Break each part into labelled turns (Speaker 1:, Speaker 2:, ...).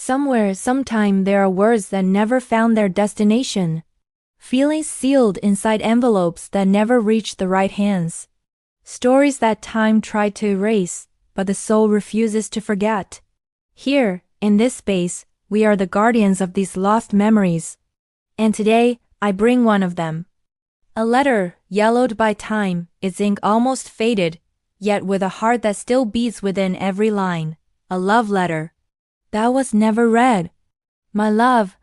Speaker 1: Somewhere, sometime, there are words that never found their destination. Feelings sealed inside envelopes that never reached the right hands. Stories that time tried to erase, but the soul refuses to forget. Here, in this space, we are the guardians of these lost memories. And today, I bring one of them. A letter, yellowed by time, its ink almost faded, yet with a heart that still beats within every line. A love letter that was never read. My love,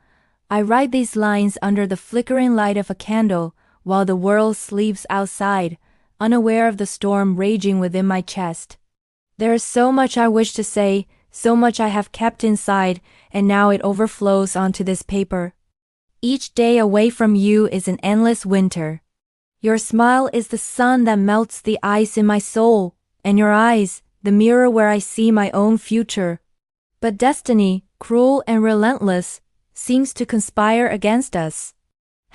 Speaker 1: I write these lines under the flickering light of a candle while the world sleeps outside, unaware of the storm raging within my chest. There is so much I wish to say, so much I have kept inside, and now it overflows onto this paper. Each day away from you is an endless winter. Your smile is the sun that melts the ice in my soul, and your eyes, the mirror where I see my own future. But destiny, cruel and relentless, seems to conspire against us.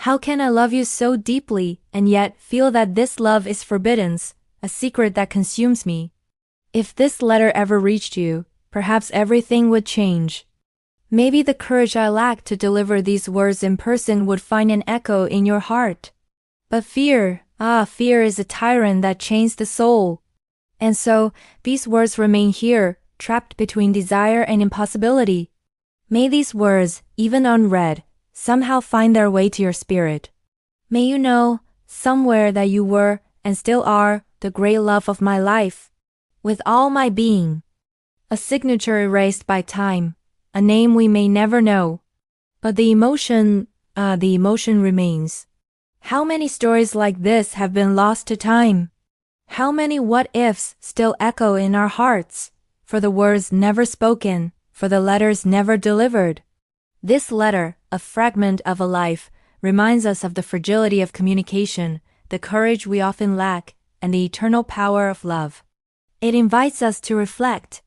Speaker 1: How can I love you so deeply and yet feel that this love is forbidden, a secret that consumes me? If this letter ever reached you, perhaps everything would change. Maybe the courage I lack to deliver these words in person would find an echo in your heart. But fear, fear is a tyrant that chains the soul. And so, these words remain here, trapped between desire and impossibility. May these words, even unread, somehow find their way to your spirit. May you know, somewhere, that you were, and still are, the great love of my life. With all my being. A signature erased by time, a name we may never know. But the emotion remains. How many stories like this have been lost to time? How many what-ifs still echo in our hearts, for the words never spoken, for the letters never delivered? This letter, a fragment of a life, reminds us of the fragility of communication, the courage we often lack, and the eternal power of love. It invites us to reflect.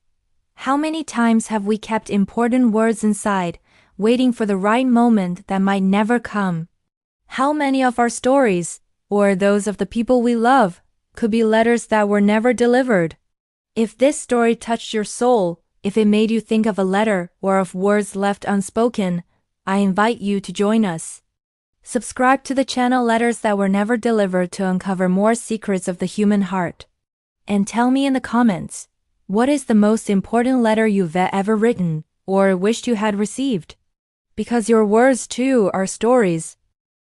Speaker 1: How many times have we kept important words inside, waiting for the right moment that might never come? How many of our stories, or those of the people we love, could be letters that were never delivered? If this story touched your soul, if it made you think of a letter or of words left unspoken, I invite you to join us. Subscribe to the channel Letters That Were Never Delivered to uncover more secrets of the human heart. And tell me in the comments, what is the most important letter you've ever written, or wished you had received? Because your words too are stories,